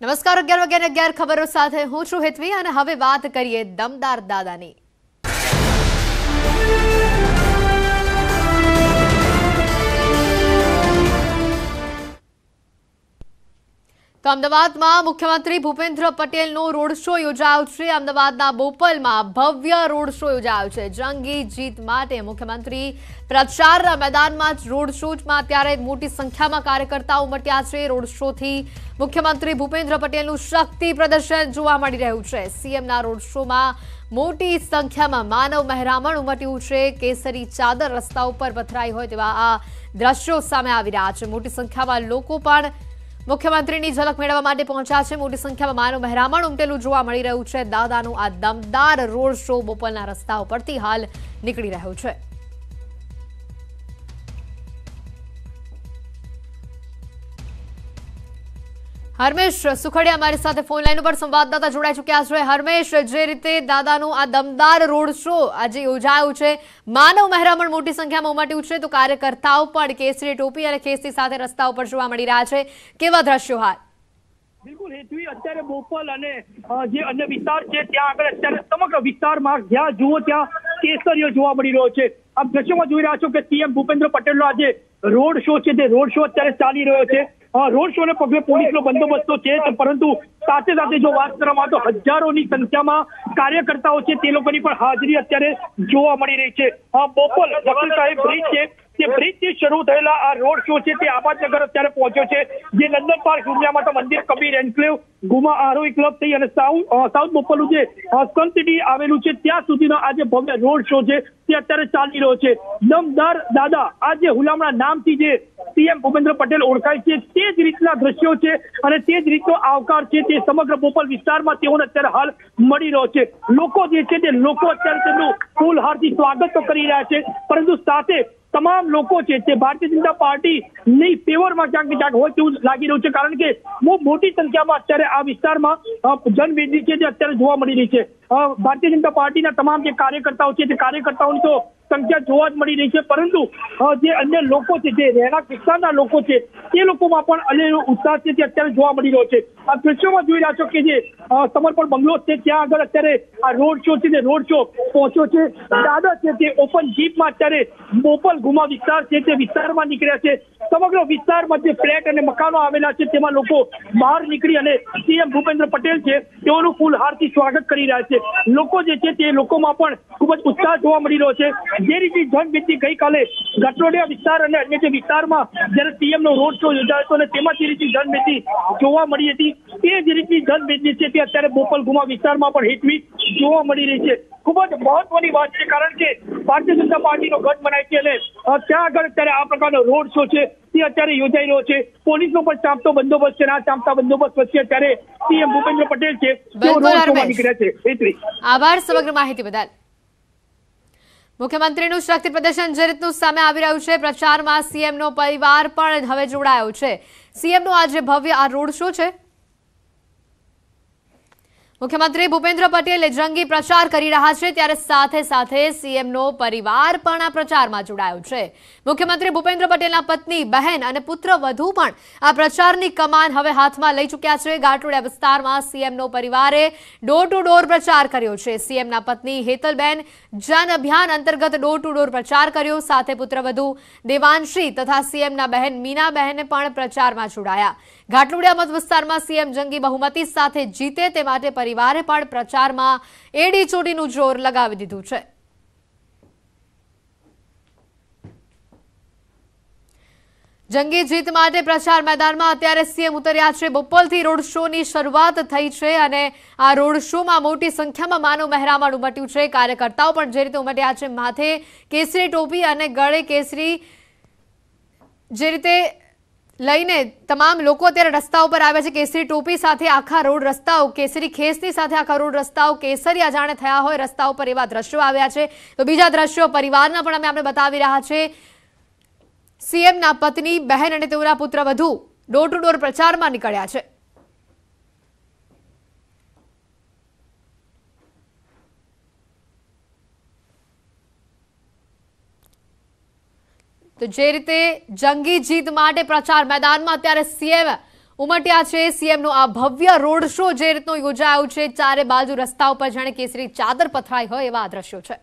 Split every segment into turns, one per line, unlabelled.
નમસ્કાર 11 ખબરો સાથે હું છું હેતવી અને હવે વાત કરીએ દમદાર દાદાની। તો અમદાવાદમાં મુખ્યમંત્રી ભૂપેન્દ્ર પટેલનો રોડ શો યોજાયો છે। અમદાવાદના બોપલમાં ભવ્ય રોડ શો યોજાયો છે। જંગી જીત માટે મુખ્યમંત્રી પ્રચારના મેદાનમાં રોડ શોમાં ત્યારે મોટી સંખ્યામાં કાર્યકર્તાઓ ઉમટ્યા છે। રોડ શોથી મુખ્યમંત્રી ભૂપેન્દ્ર પટેલનું શક્તિ પ્રદર્શન જોવા મળી રહ્યું છે। સીએમના રોડ શોમાં મોટી સંખ્યામાં માનવ મહેરામણ ઉમટ્યું છે। કેસરી ચાદર રસ્તા ઉપર પથરાઈ હોય તેવા આ દ્રશ્યો સામે આવી રહ્યા છે। મોટી સંખ્યામાં લોકો પણ મુખ્યમંત્રીની ઝલક મેળવવા માટે પહોંચ્યા છે। મોટી સંખ્યામાં માનવ મહેરામણ ઉમટેલું જોવા મળી રહ્યું છે। દાદાનું આ દમદાર રોડ શો બોપલના રસ્તાઓ પરથી હાલ નીકળી રહ્યો છે। હરમેશ સુખડિયા અમારી સાથે ફોન લાઈન ઉપર સંવાદદાતા જોડાઈ ચૂક્યા છે। હરમેશ, જે રીતે દાદાનું આ દમદાર રોડ શો આજે યોજાયો છે, માનવ મહેરામણ મોટી સંખ્યામાં ઉમટ્યું છે, તો કાર્યકર્તાઓ પણ કેસરી ટોપી અને ખેસની સાથે રસ્તા ઉપર જોવા મળી રહ્યા છે। કેવા દ્રશ્યો હાલ?
બિલકુલ હેતવી, અત્યારે બોપલ અને જે અન્ય વિસ્તાર છે ત્યાં આગળ અત્યારે સમગ્ર વિસ્તારમાં જ્યાં જુઓ ત્યાં કેસરીઓ જોવા મળી રહ્યો છે। આપ દ્રશ્યોમાં જોઈ રહ્યા છો કે સીએમ ભૂપેન્દ્ર પટેલનો આજે રોડ શો છે તે રોડ શો અત્યારે ચાલી રહ્યો છે। રોડ શો ને પગલે પોલીસનો બંદોબસ્ત તો છે, પરંતુ સાથે સાથે જો વાત કરવામાં તો હજારોની સંખ્યામાં કાર્યકર્તાઓ છે તે લોકોની પણ હાજરી અત્યારે જોવા મળી રહી છે। બોપલ વકીલ સાહેબ બ્રિજ છે તે બ્રિજથી શરૂ થયેલા આ રોડ શો છે તે આબાદનગર અત્યારે પહોંચ્યો છે। જે લંડન પાર્ક દુનિયા માતા મંદિર, કબીર એન્કલેવ, ગુમા આરોહી ક્લબ થઈ અને સાઉથ બોપલનું જે સ્કન સિટી આવેલું છે ત્યાં સુધીનો આ જે ભવ્ય રોડ શો છે તે અત્યારે ચાલી રહ્યો છે। દમદાર દાદા આ જે હુલામણા નામથી જે સીએમ ભૂપેન્દ્ર પટેલ ઓળખાય છે તે જ રીતના દ્રશ્યો છે અને તે જ રીતનો આવકાર છે તે સમગ્ર બોપલ વિસ્તારમાં તેઓને અત્યારે હાલ મળી રહ્યો છે। લોકો જે છે તે લોકો અત્યારે તેમનું ફૂલહારથી સ્વાગત તો કરી રહ્યા છે, પરંતુ સાથે તમામ લોકો છે તે ભારતીય જનતા પાર્ટીની ફેવરમાં ક્યાંક ને ક્યાંક હોય તેવું લાગી રહ્યું છે, કારણ કે બહુ મોટી સંખ્યામાં અત્યારે આ વિસ્તારમાં જનમેદની છે તે અત્યારે જોવા મળી રહી છે। ભારતીય જનતા પાર્ટીના તમામ જે કાર્યકર્તાઓ છે તે કાર્યકર્તાઓની તો સંખ્યા જોવા જ મળી રહી છે, પરંતુ જે અન્ય લોકો છે, જે રહેણાંક વિસ્તારના લોકો છે તે લોકોમાં પણ અનેરો ઉત્સાહ છે તે અત્યારે જોવા મળી રહ્યો છે। આ દ્રશ્યોમાં જોઈ રહ્યા છો કે જે સમર્પણ બંગલો છે ત્યાં આગળ અત્યારે આ રોડ શો છે તે રોડ શો પહોંચ્યો છે। દાદા છે તે ઓપન જીપમાં અત્યારે બોપલ ગુમા વિસ્તાર છે તે વિસ્તારમાં નીકળ્યા છે। સમગ્ર વિસ્તારમાં જે ફ્લેટ અને મકાનો આવેલા છે તેમાં લોકો બહાર નીકળી અને સીએમ ભૂપેન્દ્ર પટેલ છે તેઓનું ફૂલહારથી સ્વાગત કરી રહ્યા છે। લોકો જે છે તે લોકોમાં પણ ખૂબ જ ઉત્સાહ જોવા મળી રહ્યો છે। જે રીતે જનમેદની ગઈકાલે ગટરોડિયા વિસ્તાર અને અન્ય જે વિસ્તારમાં જ્યારે સીએમનો રોડ શો યોજાયો હતો અને તેમાં જે રીતે જનમેદની જોવા મળી હતી તે જ રીતની જનમેદની છે તે અત્યારે બોપલ ગુમા વિસ્તારમાં પણ હેઠવી જોવા મળી રહી છે। ખૂબ જ મહત્વની વાત છે, કારણ કે ભારતીય જનતા પાર્ટીનો ગઢ બનાય છે અને ત્યાં આગળ અત્યારે આ પ્રકારનો રોડ શો છે તે અત્યારે યોજાઈ રહ્યો છે। પોલીસનો પણ ચાંપતો બંદોબસ્ત છે, આ ચાંપતા બંદોબસ્ત વચ્ચે અત્યારે સીએમ ભૂપેન્દ્ર પટેલ છે તેઓ રોડ શોમાં નીકળ્યા છે।
આભાર સમગ્ર માહિતી બદલ। મુખ્યમંત્રીનું શક્તિ પ્રદર્શન જે રીતનું સામે આવી રહ્યું છે, પ્રચારમાં સીએમનો પરિવાર પણ હવે જોડાયો છે। સીએમનો આજે ભવ્ય આ રોડ શો છે। મુખ્યમંત્રી ભૂપેન્દ્ર પટેલે જંગી પ્રચાર કરી રહ્યા છે, ત્યારે સાથે સાથે સીએમનો પરિવાર પણ આ પ્રચારમાં જોડાયો છે। મુખ્યમંત્રી ભૂપેન્દ્ર પટેલના પત્ની, બહેન અને પુત્ર વધુ પણ આ પ્રચારની કમાન હવે હાથમાં લઈ ચૂક્યા છે। ગાટોડિયા વિસ્તારમાં સીએમનો પરિવારે ડોર ટુ ડોર પ્રચાર કર્યો છે। સીએમના પત્ની હેતલબેન જન અભિયાન અંતર્ગત ડોર ટુ ડોર પ્રચાર કર્યો, સાથે પુત્રવધુ દેવાંશી તથા સીએમના બહેન મીનાબહેને પણ પ્રચારમાં જોડાયા। ઘાટલોડિયા મત વિસ્તારમાં સીએમ જંગી બહુમતી સાથે જીતે તે માટે પરિવારે પણ પ્રચારમાં એડી ચોટીનું જોર લગાવી દીધું છે। જંગી જીત માટે પ્રચાર મેદાનમાં અત્યારે સીએમ ઉતર્યા છે। બોપલથી રોડ શોની શરૂઆત થઈ છે અને આ રોડ શોમાં મોટી સંખ્યામાં માનવ મહેરામણ ઉમટ્યું છે। કાર્યકર્તાઓ પણ જે રીતે ઉમટ્યા છે, માથે કેસરી ટોપી અને ગળે કેસરી જે રીતે લઈને તમામ લોકો અત્યારે રસ્તા ઉપર આવ્યા છે। કેસરી ટોપી સાથે આખા રોડ રસ્તાઓ, કેસરી ખેસની સાથે આખા રોડ રસ્તાઓ કેસરિયા જાણે થયા હોય રસ્તા ઉપર એવા દ્રશ્યો આવ્યા છે। તો બીજા દ્રશ્યો પરિવારના પણ અમે બતાવી રહ્યા છે। સીએમના પત્ની, બહેન અને તેઓના પુત્ર વધુ ડોર ટુ ડોર પ્રચારમાં નીકળ્યા છે। તો જે રીતે જંગી જીત માટે પ્રચાર મેદાનમાં અત્યારે સીએમ ઉમટ્યા છે સીએમનો આ ભવ્ય રોડ શો જે રીતનો યોજાયો છે, ચારે બાજુ રસ્તાઓ પર જાણે કેસરી ચાદર પથરાઈ હોય એવા આ દ્રશ્યો છે।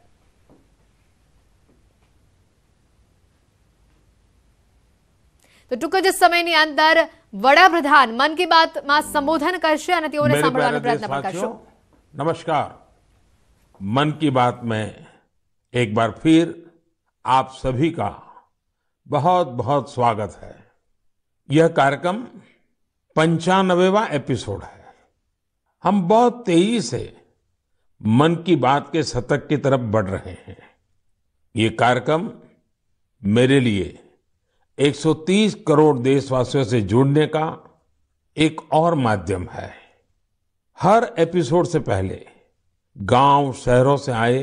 તો ટૂંક જ સમયની અંદર વડાપ્રધાન મન કી બાતમાં સંબોધન કરશે અને તેઓને સાંભળવાનો પ્રયત્ન પણ કરશે।
नमस्कार। मन की बात में एक बार फिर आप सभी का बहुत बहुत स्वागत है। यह कार्यक्रम 95वां एपिसोड है। हम बहुत तेजी से मन की बात के शतक की तरफ बढ़ रहे हैं। ये कार्यक्रम मेरे लिए 130 करोड़ देशवासियों से जुड़ने का एक और माध्यम है। हर एपिसोड से पहले गांव शहरों से आए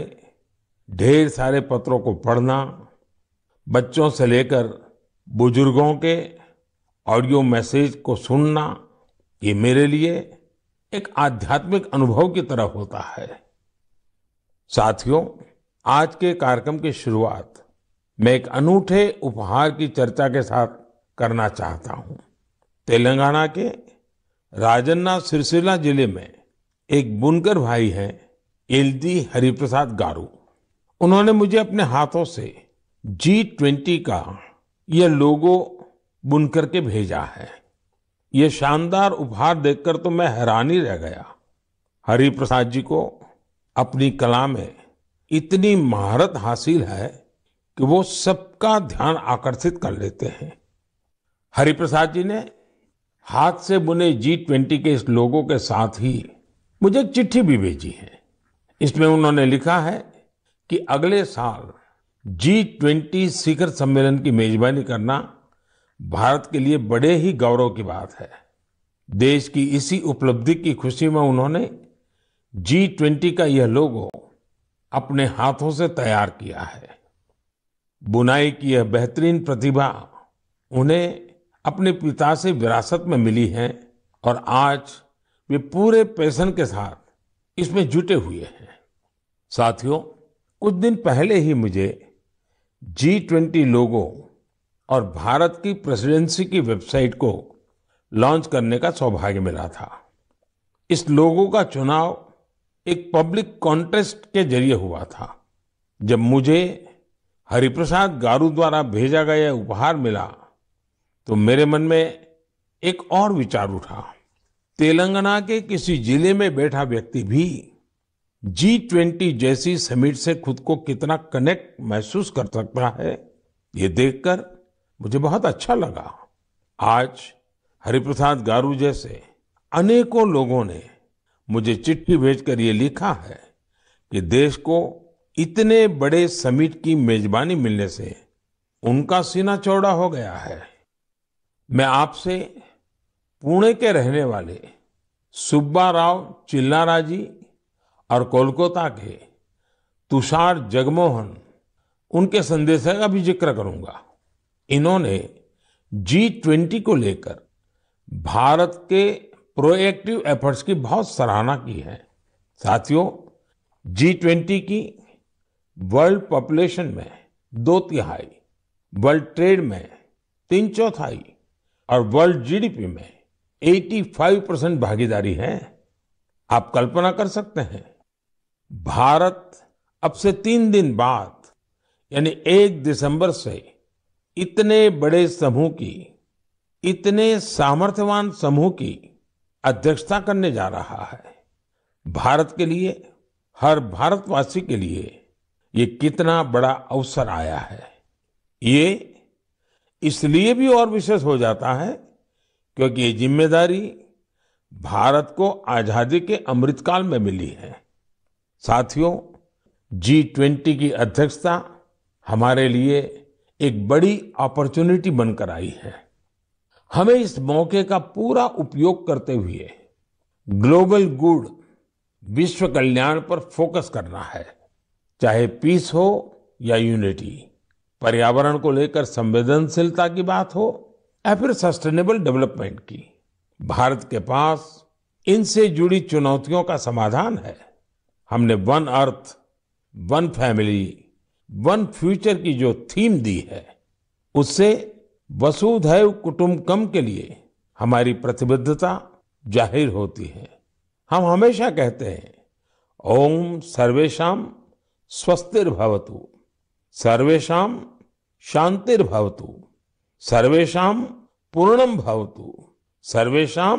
ढेर सारे पत्रों को पढ़ना, बच्चों से लेकर बुजुर्गों के ऑडियो मैसेज को सुनना, ये मेरे लिए एक आध्यात्मिक अनुभव की तरह होता है। साथियों, आज के कार्यक्रम की शुरुआत मैं एक अनूठे उपहार की चर्चा के साथ करना चाहता हूं। तेलंगाना के राजन्ना सिरसिला जिले में एक बुनकर भाई हैं एलदी हरिप्रसाद गारू। उन्होंने मुझे अपने हाथों से G20 का यह लोगो बुनकर के भेजा है। यह शानदार उपहार देखकर तो मैं हैरान ही रह गया। हरिप्रसाद जी को अपनी कला में इतनी महारत हासिल है कि वो सबका ध्यान आकर्षित कर लेते हैं। हरिप्रसाद जी ने हाथ से बुने G20 के इस लोगो के साथ ही मुझे एक चिट्ठी भी भेजी है। इसमें उन्होंने लिखा है कि अगले साल G20 शिखर सम्मेलन की मेजबानी करना भारत के लिए बड़े ही गौरव की बात है। देश की इसी उपलब्धि की खुशी में उन्होंने G20 का यह लोगो अपने हाथों से तैयार किया है। बुनाई की यह बेहतरीन प्रतिभा उन्हें अपने पिता से विरासत में मिली है और आज वे पूरे पैशन के साथ इसमें जुटे हुए हैं। साथियों, कुछ दिन पहले ही मुझे G20 लोगो और भारत की प्रेसिडेंसी की वेबसाइट को लॉन्च करने का सौभाग्य मिला था। इस लोगो का चुनाव एक पब्लिक कॉन्टेस्ट के जरिए हुआ था। जब मुझे हरिप्रसाद गारू द्वारा भेजा गया उपहार मिला तो मेरे मन में एक और विचार उठा। तेलंगाना के किसी जिले में बैठा व्यक्ति भी G20 जैसी समिट से खुद को कितना कनेक्ट महसूस कर सकता है, ये देखकर मुझे बहुत अच्छा लगा। आज हरिप्रसाद गारू जैसे अनेकों लोगों ने मुझे चिट्ठी भेजकर ये लिखा है कि देश को इतने बड़े समिट की मेजबानी मिलने से उनका सीना चौड़ा हो गया है। मैं आपसे पुणे के रहने वाले सुब्बा राव चिल्लारा जी और कोलकाता के तुषार जगमोहन उनके संदेश का भी जिक्र करूंगा। इन्होंने G20 को लेकर भारत के प्रोएक्टिव एफर्ट्स की बहुत सराहना की है। साथियों, G20 की वर्ल्ड पॉपुलेशन में 2/3, वर्ल्ड ट्रेड में 3/4 और वर्ल्ड जीडीपी में 85% भागीदारी है। आप कल्पना कर सकते हैं, भारत अब से 3 दिन बाद यानी 1 दिसंबर से इतने बड़े समूह की, इतने सामर्थ्यवान समूह की अध्यक्षता करने जा रहा है। भारत के लिए, हर भारतवासी के लिए ये कितना बड़ा अवसर आया है। ये इसलिए भी और विशेष हो जाता है क्योंकि ये जिम्मेदारी भारत को आजादी के अमृतकाल में मिली है। साथियों, G20 की अध्यक्षता हमारे लिए एक बड़ी अपॉर्चुनिटी बनकर आई है। हमें इस मौके का पूरा उपयोग करते हुए ग्लोबल गुड, विश्व कल्याण पर फोकस करना है। चाहे पीस हो या यूनिटी, पर्यावरण को लेकर संवेदनशीलता की बात हो या फिर सस्टेनेबल डेवलपमेंट की, भारत के पास इनसे जुड़ी चुनौतियों का समाधान है। हमने one earth, one family, one future की जो थीम दी है, उससे वसुधैव कुटुंबकम के लिए हमारी प्रतिबद्धता जाहिर होती है। हम हमेशा कहते हैं, ओम सर्वेषां स्वस्तिर्भवतु, सर्वेषां शांतिर्भवतु, सर्वेषां पूर्णं भवतु, सर्वेषां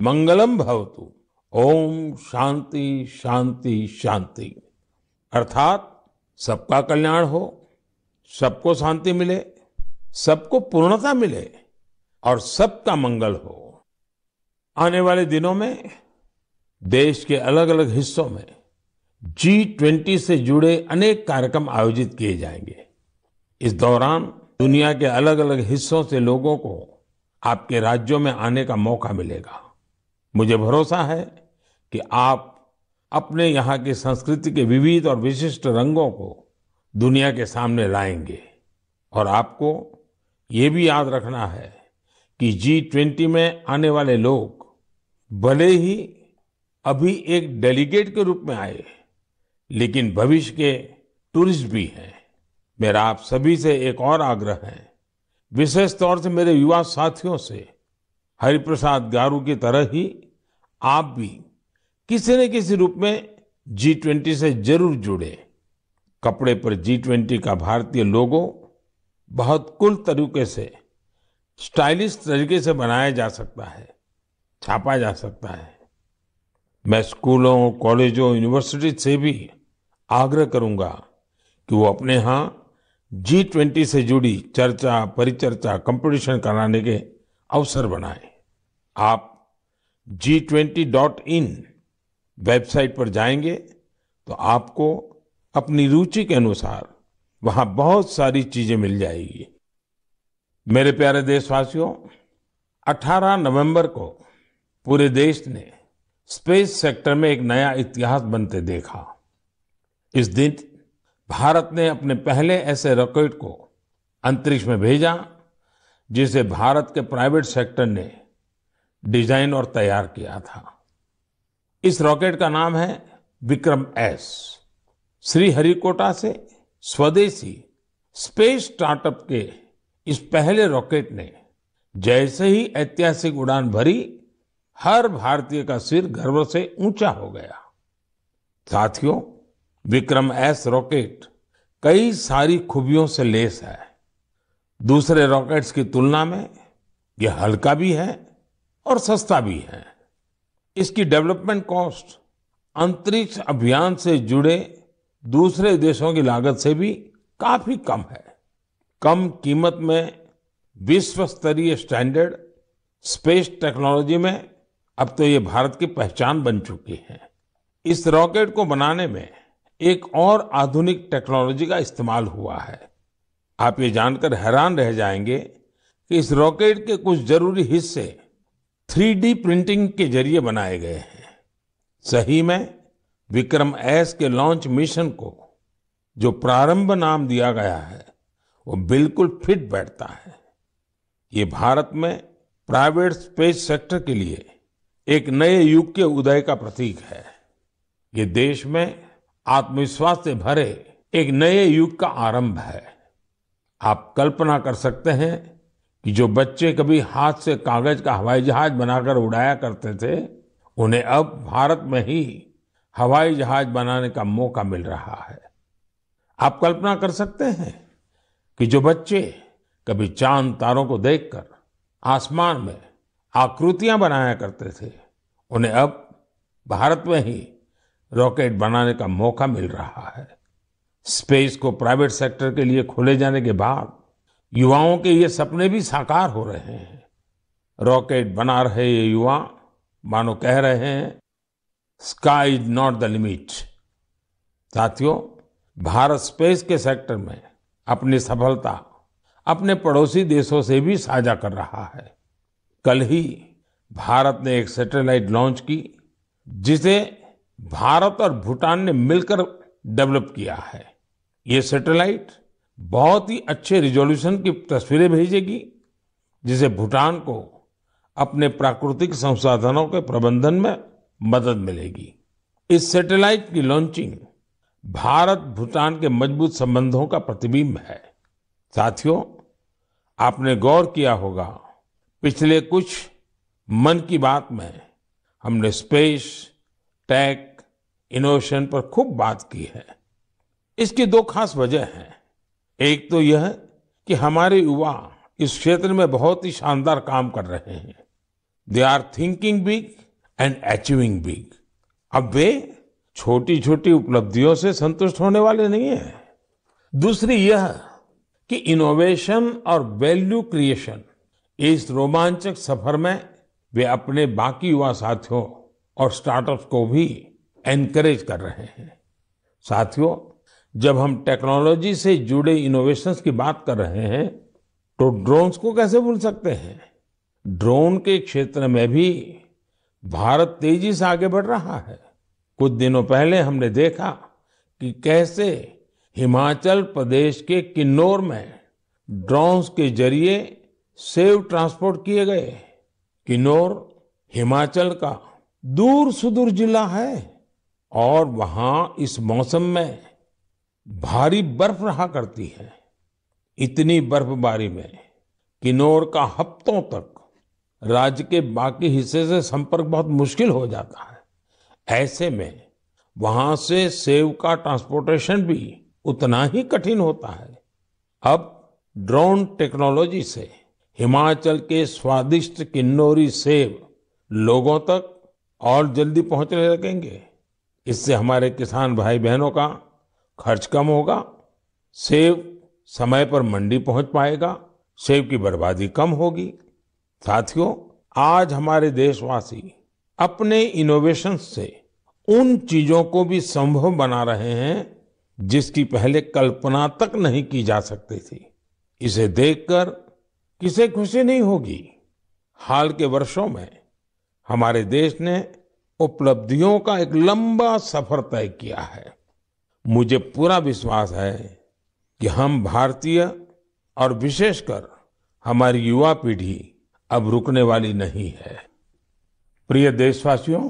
मंगलम भवतु। ओम शांति शांति शांति। अर्थात सबका कल्याण हो, सबको शांति मिले, सबको पूर्णता मिले और सबका मंगल हो। आने वाले दिनों में देश के अलग अलग हिस्सों में G20 से जुड़े अनेक कार्यक्रम आयोजित किए जाएंगे। इस दौरान दुनिया के अलग अलग हिस्सों से लोगों को आपके राज्यों में आने का मौका मिलेगा। मुझे भरोसा है कि आप अपने यहाँ की संस्कृति के विविध और विशिष्ट रंगों को दुनिया के सामने लाएंगे। और आपको ये भी याद रखना है कि G20 में आने वाले लोग भले ही अभी एक डेलीगेट के रूप में आए, लेकिन भविष्य के टूरिस्ट भी हैं। मेरा आप सभी से एक और आग्रह है, विशेष तौर से मेरे युवा साथियों से, हरिप्रसाद गारू की तरह ही आप भी किसी न किसी रूप में G20 से जरूर जुड़े। कपड़े पर G20 का भारतीय लोगो बहुत कूल तरीके से, स्टाइलिश तरीके से बनाया जा सकता है, छापा जा सकता है। मैं स्कूलों, कॉलेजों, यूनिवर्सिटी से भी आग्रह करूंगा कि वो अपने यहाँ G20 से जुड़ी चर्चा, परिचर्चा, कंपटीशन कराने के अवसर बनाएं। आप G20.in वेबसाइट पर जाएंगे तो आपको अपनी रुचि के अनुसार वहां बहुत सारी चीजें मिल जाएगी। मेरे प्यारे देशवासियों, 18 नवंबर को पूरे देश ने स्पेस सेक्टर में एक नया इतिहास बनते देखा। इस दिन भारत ने अपने पहले ऐसे रॉकेट को अंतरिक्ष में भेजा जिसे भारत के प्राइवेट सेक्टर ने डिजाइन और तैयार किया था। इस रॉकेट का नाम है विक्रम-S। श्रीहरिकोटा से स्वदेशी स्पेस स्टार्टअप के इस पहले रॉकेट ने जैसे ही ऐतिहासिक उड़ान भरी, हर भारतीय का सिर गर्व से ऊंचा हो गया। साथियों, विक्रम-S रॉकेट कई सारी खूबियों से लेस है। दूसरे रॉकेट्स की तुलना में यह हल्का भी है और सस्ता भी है। इसकी डेवलपमेंट कॉस्ट अंतरिक्ष अभियान से जुड़े दूसरे देशों की लागत से भी काफी कम है। कम कीमत में विश्व स्तरीय स्टैंडर्ड स्पेस टेक्नोलॉजी में अब तो ये भारत की पहचान बन चुकी है। इस रॉकेट को बनाने में एक और आधुनिक टेक्नोलॉजी का इस्तेमाल हुआ है। आप ये जानकर हैरान रह जाएंगे कि इस रॉकेट के कुछ जरूरी हिस्से 3D प्रिंटिंग के जरिए बनाए गए हैं। सही में विक्रम-S के लॉन्च मिशन को जो प्रारंभ नाम दिया गया है, वो बिल्कुल फिट बैठता है। ये भारत में प्राइवेट स्पेस सेक्टर के लिए एक नए युग के उदय का प्रतीक है। ये देश में आत्मविश्वास से भरे एक नए युग का आरंभ है। आप कल्पना कर सकते हैं कि जो बच्चे कभी हाथ से कागज का हवाई जहाज बनाकर उड़ाया करते थे, उन्हें अब भारत में ही हवाई जहाज बनाने का मौका मिल रहा है। आप कल्पना कर सकते हैं कि जो बच्चे कभी चांद तारों को देखकर आसमान में आकृतियां बनाया करते थे, उन्हें अब भारत में ही रॉकेट बनाने का मौका मिल रहा है। स्पेस को प्राइवेट सेक्टर के लिए खोले जाने के बाद युवाओं के ये सपने भी साकार हो रहे हैं। रॉकेट बना रहे ये युवा मानो कह रहे हैं, sky is not the limit. साथियों, भारत स्पेस के सेक्टर में अपनी सफलता अपने पड़ोसी देशों से भी साझा कर रहा है। कल ही भारत ने एक सैटेलाइट लॉन्च की, जिसे भारत और भूटान ने मिलकर डेवलप किया है। ये सैटेलाइट बहुत ही अच्छे रिजोल्यूशन की तस्वीरें भेजेगी, जिसे भूटान को अपने प्राकृतिक संसाधनों के प्रबंधन में मदद मिलेगी। इस सैटेलाइट की लॉन्चिंग भारत भूटान के मजबूत संबंधों का प्रतिबिंब है। साथियों, आपने गौर किया होगा, पिछले कुछ मन की बात में हमने स्पेस, टेक, इनोवेशन पर खूब बात की है। इसकी दो खास वजह हैं। एक तो यह कि हमारे युवा इस क्षेत्र में बहुत ही शानदार काम कर रहे हैं। They are thinking big and achieving big. अब वे छोटी छोटी उपलब्धियों से संतुष्ट होने वाले नहीं हैं। दूसरी यह कि इनोवेशन और वैल्यू क्रिएशन, इस रोमांचक सफर में वे अपने बाकी युवा साथियों और स्टार्टअप्स को भी एनकरेज कर रहे हैं। साथियों, जब हम टेक्नोलॉजी से जुड़े इनोवेशंस की बात कर रहे हैं तो ड्रोन्स को कैसे भूल सकते हैं। ड्रोन के क्षेत्र में भी भारत तेजी से आगे बढ़ रहा है। कुछ दिनों पहले हमने देखा कि कैसे हिमाचल प्रदेश के किन्नौर में ड्रोन्स के जरिए सेब ट्रांसपोर्ट किए गए। किन्नौर हिमाचल का दूर सुदूर जिला है और वहां इस मौसम में भारी बर्फ रहा करती है। इतनी बर्फबारी में किन्नौर का हफ्तों तक राज्य के बाकी हिस्से से संपर्क बहुत मुश्किल हो जाता है। ऐसे में वहां से सेब का ट्रांसपोर्टेशन भी उतना ही कठिन होता है। अब ड्रोन टेक्नोलॉजी से हिमाचल के स्वादिष्ट किन्नौरी सेब लोगों तक और जल्दी पहुंचने लगेंगे। इससे हमारे किसान भाई बहनों का खर्च कम होगा, सेब समय पर मंडी पहुंच पाएगा, सेब की बर्बादी कम होगी। साथियों, आज हमारे देशवासी अपने इनोवेशन से उन चीजों को भी संभव बना रहे हैं जिसकी पहले कल्पना तक नहीं की जा सकती थी। इसे देखकर किसे खुशी नहीं होगी। हाल के वर्षों में हमारे देश ने उपलब्धियों का एक लंबा सफर तय किया है। मुझे पूरा विश्वास है कि हम भारतीय और विशेषकर हमारी युवा पीढ़ी अब रुकने वाली नहीं है। प्रिय देशवासियों,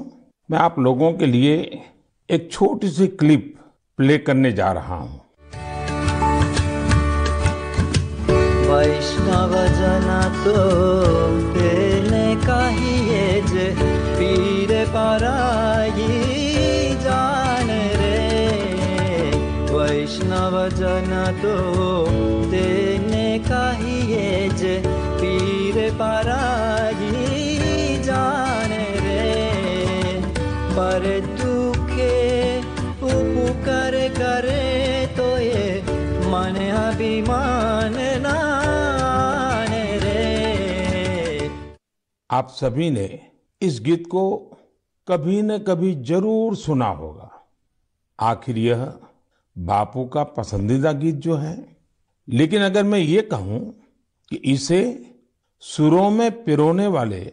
मैं आप लोगों के लिए एक छोटी सी क्लिप प्ले करने जा रहा हूं।
वैष्णव जना तो तेने कहिए जे पीर पराई जान रे। वैष्णव जना तो तेने कहिए जे पीर पराई जान रे। पर दुखे उपकार करे तो ये मन अभिमान नान रे।
आप सभी ने इस गीत को कभी न कभी जरूर सुना होगा। आखिर यह बापू का पसंदीदा गीत जो है। लेकिन अगर मैं ये कहूं कि इसे सुरों में पिरोने वाले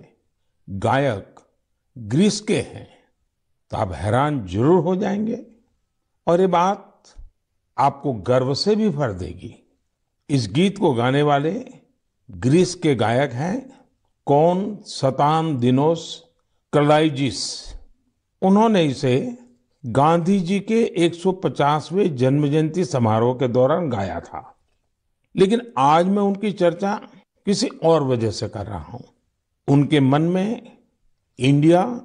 गायक ग्रीस के हैं तो आप हैरान जरूर हो जाएंगे और ये बात आपको गर्व से भी भर देगी। इस गीत को गाने वाले ग्रीस के गायक हैं कोनस्तान्तिनोस कलाइजिस। उन्होंने इसे गांधी जी के 150वें जन्म जयंती समारोह के दौरान गाया था। लेकिन आज मैं उनकी चर्चा किसी और वजह से कर रहा हूं। उनके मन में इंडिया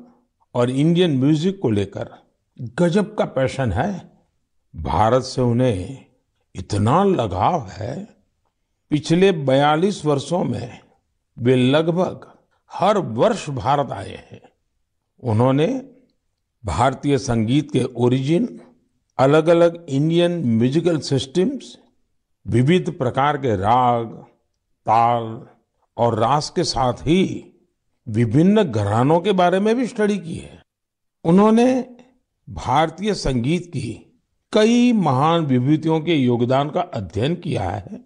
और इंडियन म्यूजिक को लेकर गजब का पैशन है। भारत से उन्हें इतना लगाव है, पिछले 42 वर्षों में वे लगभग हर वर्ष भारत आए हैं। उन्होंने भारतीय संगीत के ओरिजिन, अलग अलग इंडियन म्यूजिकल सिस्टम्स, विविध प्रकार के राग, ताल और रास के साथ ही विभिन्न घरानों के बारे में भी स्टडी की है। उन्होंने भारतीय संगीत की कई महान विभूतियों के योगदान का अध्ययन किया है।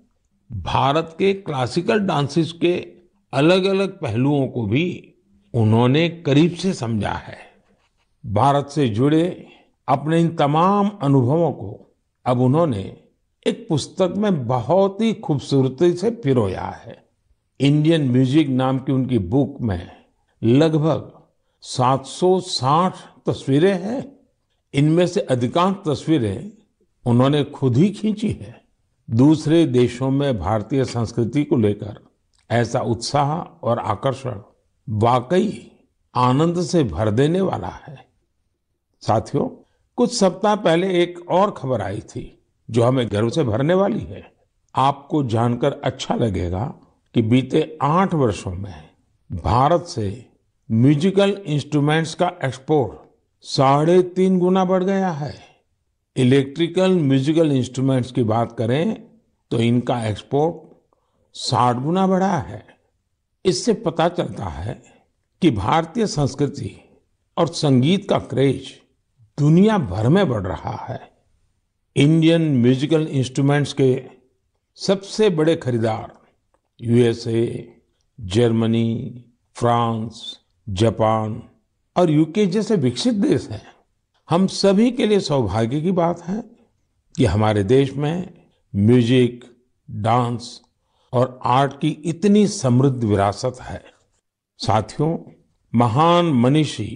भारत के क्लासिकल डांसेस के अलग अलग पहलुओं को भी उन्होंने करीब से समझा है। भारत से जुड़े अपने इन तमाम अनुभवों को अब उन्होंने एक पुस्तक में बहुत ही खूबसूरती से पिरोया है। इंडियन म्यूजिक नाम की उनकी बुक में लगभग 760 तस्वीरें हैं। इनमें से अधिकांश तस्वीरें उन्होंने खुद ही खींची है। दूसरे देशों में भारतीय संस्कृति को लेकर ऐसा उत्साह और आकर्षण वाकई आनंद से भर देने वाला है। साथियों, कुछ सप्ताह पहले एक और खबर आई थी जो हमें गर्व से भरने वाली है। आपको जानकर अच्छा लगेगा कि बीते 8 वर्षों में भारत से म्यूजिकल इंस्ट्रूमेंट्स का एक्सपोर्ट 3.5 गुना बढ़ गया है। इलेक्ट्रिकल म्यूजिकल इंस्ट्रूमेंट्स की बात करें तो इनका एक्सपोर्ट 60 गुना बढ़ा है। इससे पता चलता है कि भारतीय संस्कृति और संगीत का क्रेज दुनिया भर में बढ़ रहा है। इंडियन म्यूजिकल इंस्ट्रूमेंट्स के सबसे बड़े खरीदार यूएसए, जर्मनी, फ्रांस, जापान और यूके जैसे विकसित देश हैं। हम सभी के लिए सौभाग्य की बात है कि हमारे देश में म्यूजिक, डांस और आर्ट की इतनी समृद्ध विरासत है। साथियों, महान मनीषी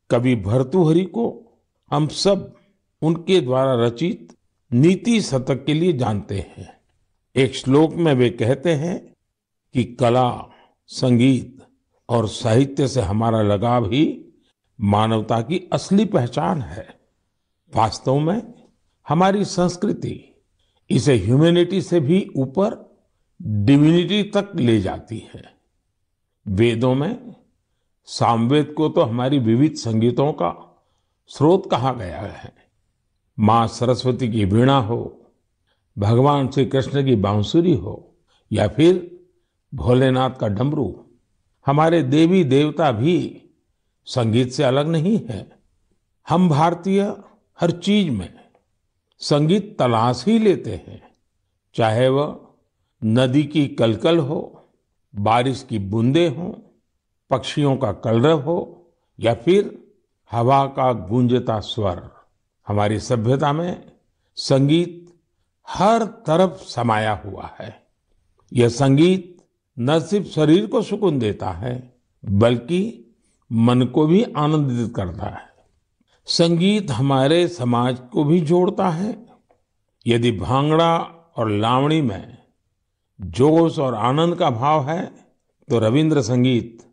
कवि भर्तृहरि को हम सब उनके द्वारा रचित नीति शतक के लिए जानते हैं। एक श्लोक में वे कहते हैं कि कला, संगीत और साहित्य से हमारा लगाव ही मानवता की असली पहचान है। वास्तव में हमारी संस्कृति इसे ह्यूमैनिटी से भी ऊपर डिविनिटी तक ले जाती है। वेदों में सामवेद को तो हमारी विविध संगीतों का स्रोत कहा गया है। माँ सरस्वती की वीणा हो, भगवान श्री कृष्ण की बांसुरी हो या फिर भोलेनाथ का डमरू, हमारे देवी देवता भी संगीत से अलग नहीं है। हम भारतीय हर चीज में संगीत तलाश ही लेते हैं, चाहे वह नदी की कलकल हो, बारिश की बूंदें हो, पक्षियों का कलरव हो या फिर हवा का गूंजता स्वर। हमारी सभ्यता में संगीत हर तरफ समाया हुआ है। यह संगीत न सिर्फ शरीर को सुकून देता है बल्कि मन को भी आनंदित करता है। संगीत हमारे समाज को भी जोड़ता है। यदि भांगड़ा और लावणी में जोश और आनंद का भाव है तो रविंद्र संगीत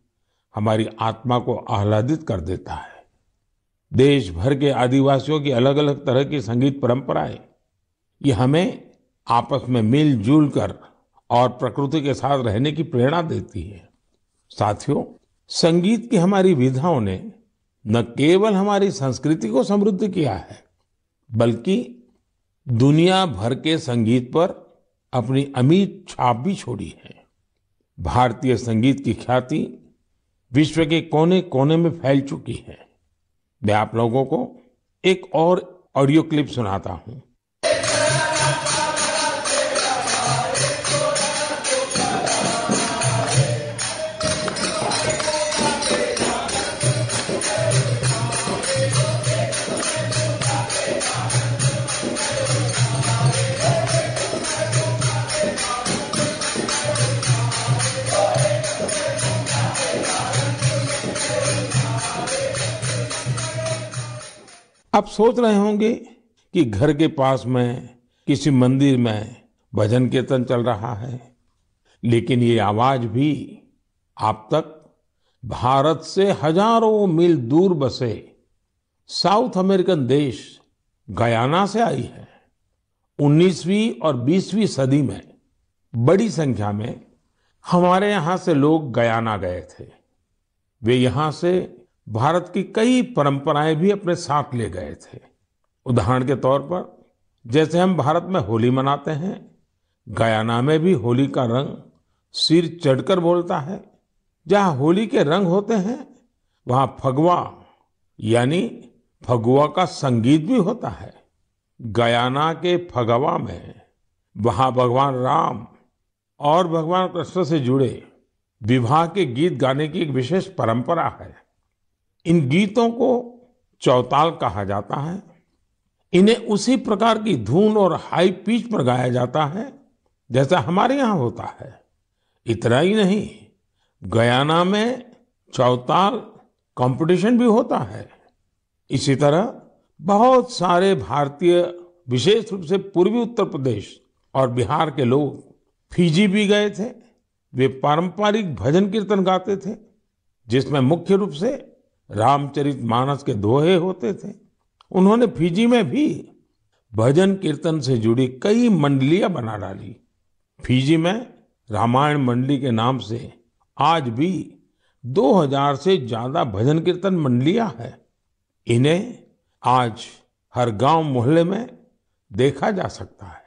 हमारी आत्मा को आह्लादित कर देता है। देश भर के आदिवासियों की अलग अलग तरह की संगीत परंपराएं ये हमें आपस में मिलजुल कर और प्रकृति के साथ रहने की प्रेरणा देती है। साथियों, संगीत की हमारी विधाओं ने न केवल हमारी संस्कृति को समृद्ध किया है बल्कि दुनिया भर के संगीत पर अपनी अमिट छाप भी छोड़ी है। भारतीय संगीत की ख्याति विश्व के कोने कोने में फैल चुकी है। मैं आप लोगों को एक और ऑडियो क्लिप सुनाता हूं। आप सोच रहे होंगे कि घर के पास में किसी मंदिर में भजन कीर्तन चल रहा है, लेकिन ये आवाज भी आप तक भारत से हजारों मील दूर बसे साउथ अमेरिकन देश गयाना से आई है। 19वीं और 20वीं सदी में बड़ी संख्या में हमारे यहाँ से लोग गयाना गए थे। वे यहाँ से भारत की कई परंपराएं भी अपने साथ ले गए थे। उदाहरण के तौर पर जैसे हम भारत में होली मनाते हैं, गयाना में भी होली का रंग सिर चढ़कर बोलता है। जहाँ होली के रंग होते हैं वहाँ फगवा यानी फगुआ का संगीत भी होता है। गयाना के फगवा में वहाँ भगवान राम और भगवान कृष्ण से जुड़े विवाह के गीत गाने की एक विशेष परंपरा है। इन गीतों को चौताल कहा जाता है। इन्हें उसी प्रकार की धुन और हाई पिच पर गाया जाता है जैसा हमारे यहाँ होता है। इतना ही नहीं, गयाना में चौताल कंपटीशन भी होता है। इसी तरह बहुत सारे भारतीय, विशेष रूप से पूर्वी उत्तर प्रदेश और बिहार के लोग फिजी भी गए थे। वे पारंपरिक भजन कीर्तन गाते थे। जिसमें मुख्य रूप से रामचरितमानस के दोहे होते थे। उन्होंने फिजी में भी भजन कीर्तन से जुड़ी कई मंडलियां बना डाली। फिजी में रामायण मंडली के नाम से आज भी 2000 से ज्यादा भजन कीर्तन मंडलियां हैं। इन्हें आज हर गांव मोहल्ले में देखा जा सकता है।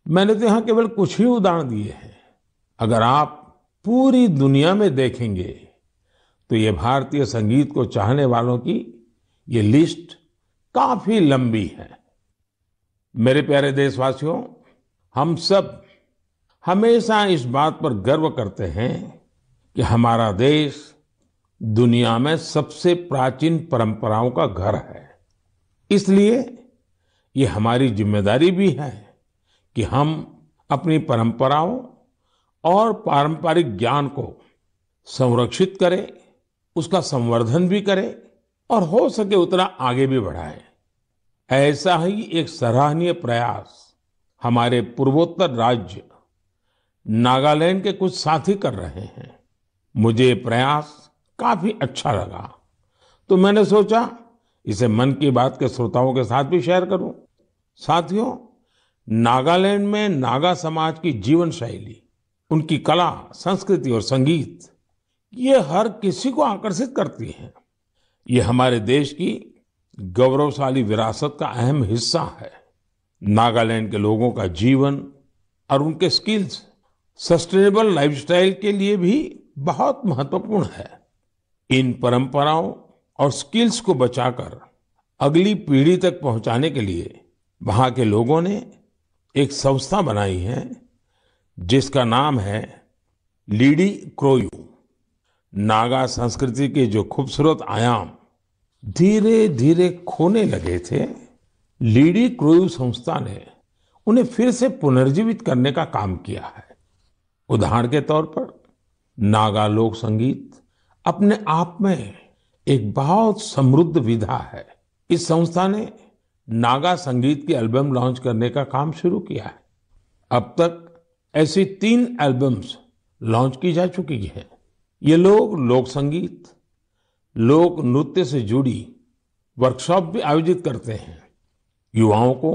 मैंने तो यहाँ केवल कुछ ही उदाहरण दिए हैं। अगर आप पूरी दुनिया में देखेंगे तो ये भारतीय संगीत को चाहने वालों की ये लिस्ट काफी लंबी है। मेरे प्यारे देशवासियों, हम सब हमेशा इस बात पर गर्व करते हैं कि हमारा देश दुनिया में सबसे प्राचीन परंपराओं का घर है। इसलिए ये हमारी जिम्मेदारी भी है कि हम अपनी परंपराओं और पारंपरिक ज्ञान को संरक्षित करें, उसका संवर्धन भी करें और हो सके उतना आगे भी बढ़ाएं। ऐसा ही एक सराहनीय प्रयास हमारे पूर्वोत्तर राज्य नागालैंड के कुछ साथी कर रहे हैं। मुझे ये प्रयास काफी अच्छा लगा, तो मैंने सोचा इसे मन की बात के श्रोताओं के साथ भी शेयर करूं। साथियों, नागालैंड में नागा समाज की जीवन शैली, उनकी कला, संस्कृति और संगीत, ये हर किसी को आकर्षित करती है। ये हमारे देश की गौरवशाली विरासत का अहम हिस्सा है। नागालैंड के लोगों का जीवन और उनके स्किल्स सस्टेनेबल लाइफस्टाइल के लिए भी बहुत महत्वपूर्ण है। इन परंपराओं और स्किल्स को बचाकर अगली पीढ़ी तक पहुंचाने के लिए वहां के लोगों ने एक संस्था बनाई है जिसका नाम है लीडी क्रोयू। नागा संस्कृति के जो खूबसूरत आयाम धीरे धीरे खोने लगे थे, लीडी क्रोयू संस्था ने उन्हें फिर से पुनर्जीवित करने का काम किया है। उदाहरण के तौर पर नागा लोक संगीत अपने आप में एक बहुत समृद्ध विधा है। इस संस्था ने नागा संगीत की एल्बम लॉन्च करने का काम शुरू किया है। अब तक ऐसी 3 एल्बम्स लॉन्च की जा चुकी हैं। ये लोग लोक संगीत, लोक नृत्य से जुड़ी वर्कशॉप भी आयोजित करते हैं। युवाओं को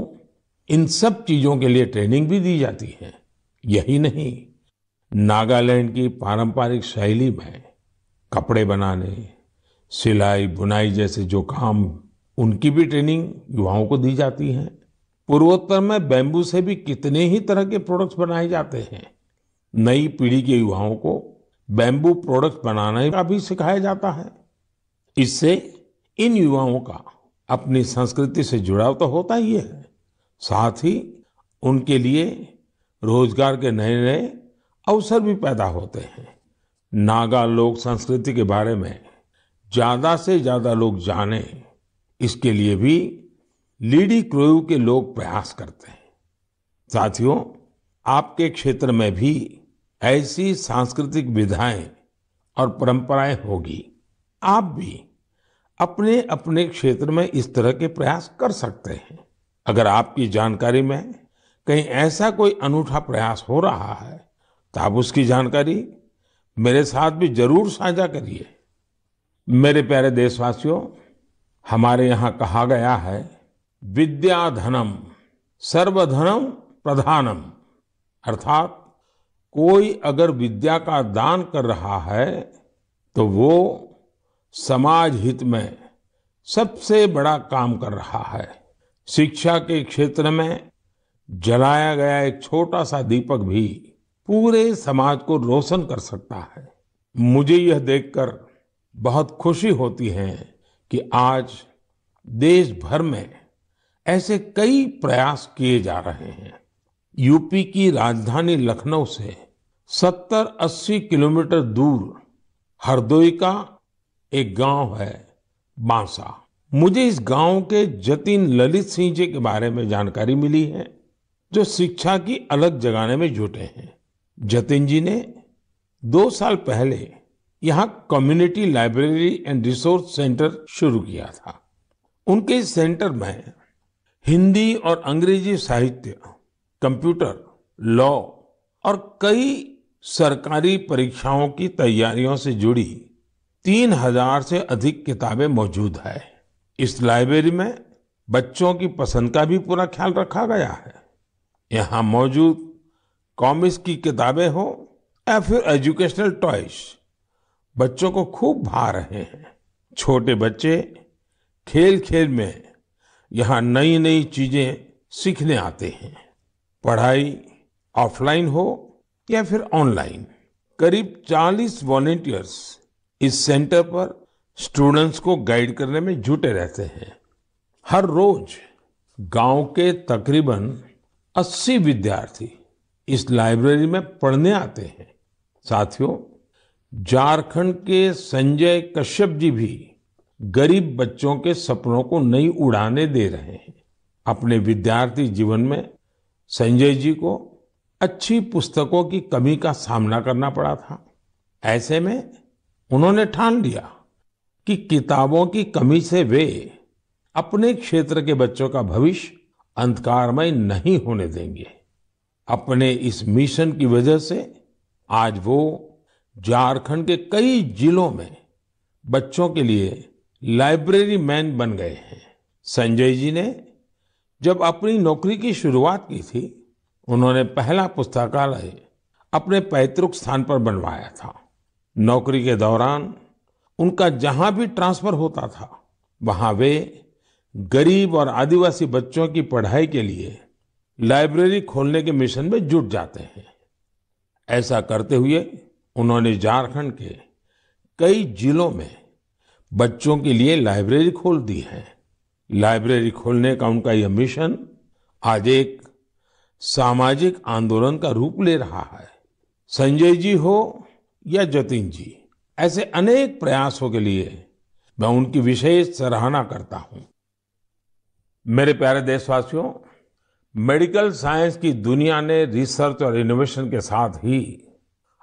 इन सब चीजों के लिए ट्रेनिंग भी दी जाती है। यही नहीं, नागालैंड की पारंपरिक शैली में कपड़े बनाने, सिलाई, बुनाई जैसे जो काम, उनकी भी ट्रेनिंग युवाओं को दी जाती है। पूर्वोत्तर में बैम्बू से भी कितने ही तरह के प्रोडक्ट्स बनाए जाते हैं। नई पीढ़ी के युवाओं को बैम्बू प्रोडक्ट्स बनाने का भी सिखाया जाता है। इससे इन युवाओं का अपनी संस्कृति से जुड़ाव तो होता ही है, साथ ही उनके लिए रोजगार के नए नए अवसर भी पैदा होते हैं। नागा लोक संस्कृति के बारे में ज्यादा से ज्यादा लोग जाने, इसके लिए भी लीडी क्रोयू के लोग प्रयास करते हैं। साथियों, आपके क्षेत्र में भी ऐसी सांस्कृतिक विधाएं और परंपराएं होगी। आप भी अपने अपने क्षेत्र में इस तरह के प्रयास कर सकते हैं। अगर आपकी जानकारी में कहीं ऐसा कोई अनूठा प्रयास हो रहा है तो आप उसकी जानकारी मेरे साथ भी जरूर साझा करिए। मेरे प्यारे देशवासियों, हमारे यहाँ कहा गया है, विद्या धनम सर्वधनम प्रधानम, अर्थात कोई अगर विद्या का दान कर रहा है तो वो समाज हित में सबसे बड़ा काम कर रहा है। शिक्षा के क्षेत्र में जलाया गया एक छोटा सा दीपक भी पूरे समाज को रोशन कर सकता है। मुझे यह देखकर बहुत खुशी होती है कि आज देश भर में ऐसे कई प्रयास किए जा रहे हैं। यूपी की राजधानी लखनऊ से 70-80 किलोमीटर दूर हरदोई का एक गांव है बांसा। मुझे इस गांव के जतिन ललित सिंह जी के बारे में जानकारी मिली है, जो शिक्षा की अलग जगाने में जुटे हैं। जतिन जी ने 2 साल पहले यहाँ community library and resource centre शुरू किया था। उनके इस सेंटर में हिंदी और अंग्रेजी साहित्य, कंप्यूटर, लॉ और कई सरकारी परीक्षाओं की तैयारियों से जुड़ी 3000 से अधिक किताबें मौजूद है। इस लाइब्रेरी में बच्चों की पसंद का भी पूरा ख्याल रखा गया है। यहाँ मौजूद कॉमिक्स की किताबें हो या फिर एजुकेशनल टॉयज बच्चों को खूब भा रहे हैं। छोटे बच्चे खेल खेल में यहाँ नई नई चीजें सीखने आते हैं। पढ़ाई ऑफलाइन हो या फिर ऑनलाइन, करीब 40 वॉलंटियर्स इस सेंटर पर स्टूडेंट्स को गाइड करने में जुटे रहते हैं। हर रोज गांव के तकरीबन 80 विद्यार्थी इस लाइब्रेरी में पढ़ने आते हैं। साथियों, झारखंड के संजय कश्यप जी भी गरीब बच्चों के सपनों को नई उड़ानें दे रहे हैं। अपने विद्यार्थी जीवन में संजय जी को अच्छी पुस्तकों की कमी का सामना करना पड़ा था। ऐसे में उन्होंने ठान लिया कि किताबों की कमी से वे अपने क्षेत्र के बच्चों का भविष्य अंधकारमय नहीं होने देंगे। अपने इस मिशन की वजह से आज वो झारखंड के कई जिलों में बच्चों के लिए लाइब्रेरी मैन बन गए हैं। संजय जी ने जब अपनी नौकरी की शुरुआत की थी, उन्होंने पहला पुस्तकालय अपने पैतृक स्थान पर बनवाया था। नौकरी के दौरान उनका जहां भी ट्रांसफर होता था, वहां वे गरीब और आदिवासी बच्चों की पढ़ाई के लिए लाइब्रेरी खोलने के मिशन में जुट जाते हैं। ऐसा करते हुए उन्होंने झारखंड के कई जिलों में बच्चों के लिए लाइब्रेरी खोल दी है। लाइब्रेरी खोलने का उनका यह मिशन आज एक सामाजिक आंदोलन का रूप ले रहा है। संजय जी हो या जतिन जी, ऐसे अनेक प्रयासों के लिए मैं उनकी विशेष सराहना करता हूं। मेरे प्यारे देशवासियों, मेडिकल साइंस की दुनिया ने रिसर्च और इनोवेशन के साथ ही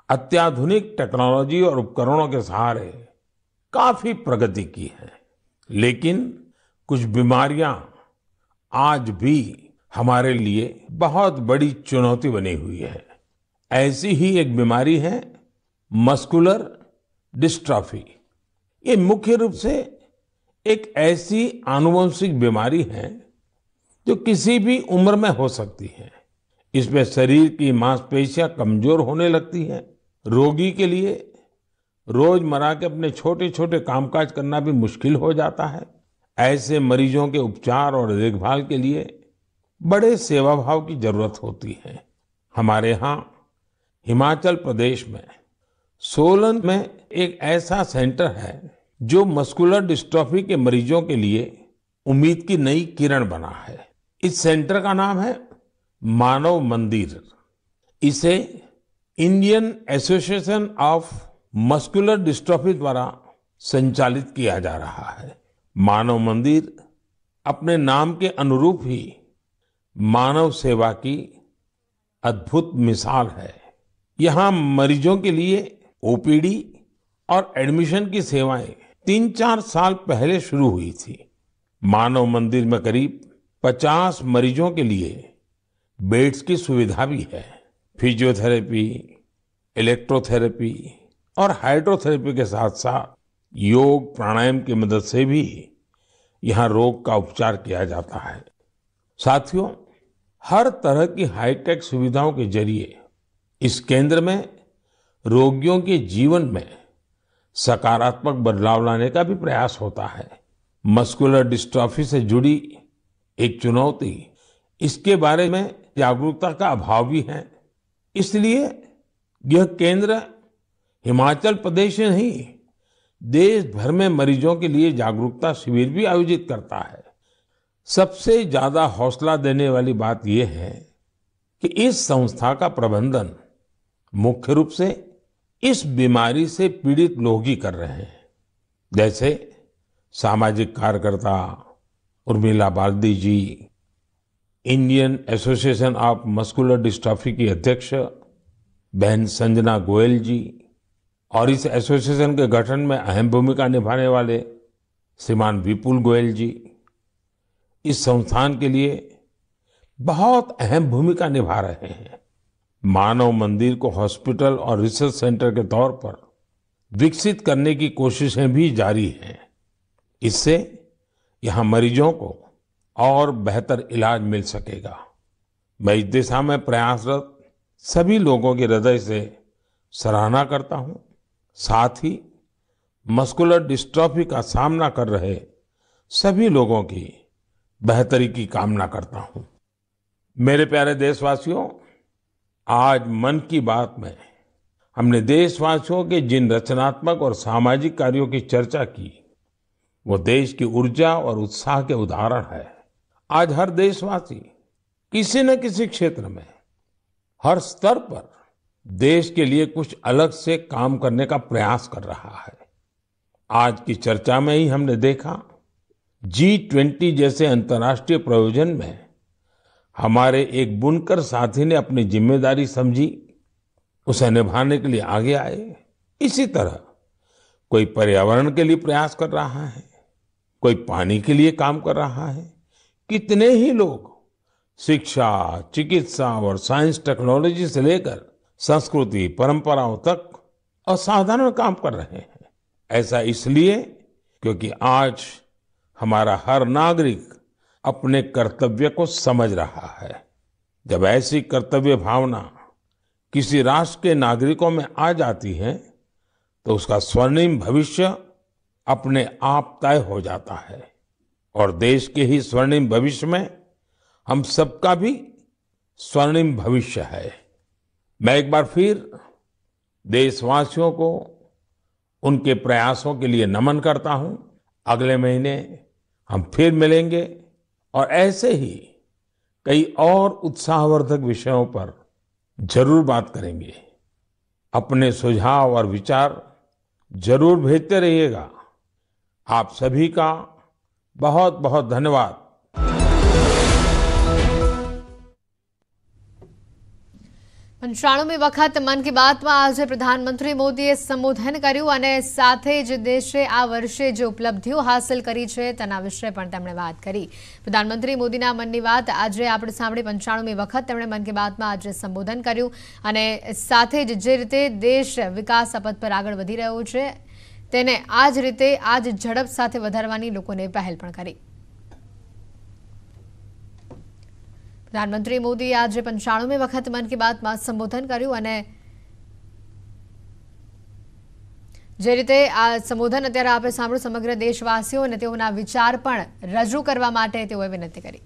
अत्याधुनिक टेक्नोलॉजी और उपकरणों के सहारे काफी प्रगति की है। लेकिन कुछ बीमारियां आज भी हमारे लिए बहुत बड़ी चुनौती बनी हुई है। ऐसी ही एक बीमारी है मस्कुलर डिस्ट्रॉफी। ये मुख्य रूप से एक ऐसी आनुवंशिक बीमारी है जो किसी भी उम्र में हो सकती है। इसमें शरीर की मांसपेशियां कमजोर होने लगती हैं। रोगी के लिए रोजमर्रा के अपने छोटे छोटे कामकाज करना भी मुश्किल हो जाता है। ऐसे मरीजों के उपचार और देखभाल के लिए बड़े सेवाभाव की जरूरत होती है। हमारे यहाँ हिमाचल प्रदेश में सोलन में एक ऐसा सेंटर है जो मस्कुलर डिस्ट्रॉफी के मरीजों के लिए उम्मीद की नई किरण बना है। इस सेंटर का नाम है मानव मंदिर। इसे Indian association of muscular dystrophy द्वारा संचालित किया जा रहा है। मानव मंदिर अपने नाम के अनुरूप ही मानव सेवा की अद्भुत मिसाल है। यहाँ मरीजों के लिए ओपीडी और एडमिशन की सेवाएं 3-4 साल पहले शुरू हुई थी। मानव मंदिर में करीब 50 मरीजों के लिए बेड्स की सुविधा भी है। फिजियोथेरेपी, इलेक्ट्रोथेरेपी और हाइड्रोथेरेपी के साथ साथ योग प्राणायाम की मदद से भी यहाँ रोग का उपचार किया जाता है। साथियों, हर तरह की हाईटेक सुविधाओं के जरिए इस केंद्र में रोगियों के जीवन में सकारात्मक बदलाव लाने का भी प्रयास होता है। मस्कुलर डिस्ट्रॉफी से जुड़ी एक चुनौती इसके बारे में जागरूकता का अभाव भी है। इसलिए यह केंद्र हिमाचल प्रदेश ही नहीं, देश भर में मरीजों के लिए जागरूकता शिविर भी आयोजित करता है। सबसे ज्यादा हौसला देने वाली बात यह है कि इस संस्था का प्रबंधन मुख्य रूप से इस बीमारी से पीड़ित लोग ही कर रहे हैं। जैसे सामाजिक कार्यकर्ता Urmila Baldi ji, Indian association of muscular dystrophy की अध्यक्ष बहन संजना गोयल जी और इस एसोसिएशन के गठन में अहम भूमिका निभाने वाले श्रीमान विपुल गोयल जी इस संस्थान के लिए बहुत अहम भूमिका निभा रहे हैं। मानव मंदिर को हॉस्पिटल और रिसर्च सेंटर के तौर पर विकसित करने की कोशिशें भी जारी हैं। इससे यहाँ मरीजों को और बेहतर इलाज मिल सकेगा। मैं इस दिशा में प्रयासरत सभी लोगों की हृदय से सराहना करता हूँ। साथ ही मस्कुलर डिस्ट्रॉफी का सामना कर रहे सभी लोगों की बेहतरी की कामना करता हूँ। मेरे प्यारे देशवासियों, आज मन की बात में हमने देशवासियों के जिन रचनात्मक और सामाजिक कार्यों की चर्चा की, वो देश की ऊर्जा और उत्साह के उदाहरण है। आज हर देशवासी किसी न किसी क्षेत्र में, हर स्तर पर देश के लिए कुछ अलग से काम करने का प्रयास कर रहा है। आज की चर्चा में ही हमने देखा G20 जैसे अंतर्राष्ट्रीय प्रयोजन में हमारे एक बुनकर साथी ने अपनी जिम्मेदारी समझी, उसे निभाने के लिए आगे आए। इसी तरह कोई पर्यावरण के लिए प्रयास कर रहा है, कोई पानी के लिए काम कर रहा है। कितने ही लोग शिक्षा, चिकित्सा और साइंस टेक्नोलॉजी से लेकर संस्कृति, परंपराओं तक असाधारण काम कर रहे हैं। ऐसा इसलिए क्योंकि आज हमारा हर नागरिक अपने कर्तव्य को समझ रहा है। जब ऐसी कर्तव्य भावना किसी राष्ट्र के नागरिकों में आ जाती है, तो उसका स्वर्णिम भविष्य अपने आप तय हो जाता है। और देश के ही स्वर्णिम भविष्य में हम सबका भी स्वर्णिम भविष्य है। मैं एक बार फिर देशवासियों को उनके प्रयासों के लिए नमन करता हूं। अगले महीने हम फिर मिलेंगे और ऐसे ही कई और उत्साहवर्धक विषयों पर जरूर बात करेंगे। अपने सुझाव और विचार जरूर भेजते रहिएगा। आप सभी का बहुत बहुत धन्यवाद।
पंचाणुमी वखत मन की बात में आज प्रधानमंत्री मोदीए संबोधन कर्યું અને સાથે જ દેશે આ વર્ષે જે ઉપલબ્ધિઓ હાંસલ કરી છે તેના વિશે પણ તેમણે વાત કરી। પ્રધાનમંત્રી મોદીના મનની વાત આજે આપણે સાંભળી। 95મી વખત તેમણે મન की बात में आज संबोधन કર્યું અને સાથે જ જે રીતે દેશ વિકાસ પથ પર આગળ વધી રહ્યો છે તેને આ જ રીતે આ જ ઝડપ સાથે વધારવાની લોકોને પહેલ પણ કરી। प्रधानमंत्री मोदी आज 95મી वखत मन की बात में संबोधन कर्યું અને જે રીતે આ સંબોધન અત્યારે આપણે સાંભળ્યું, સમગ્ર દેશવાસીઓને તેઓના વિચાર પણ રજૂ કરવા માટે તેઓએ વિનંતી કરી।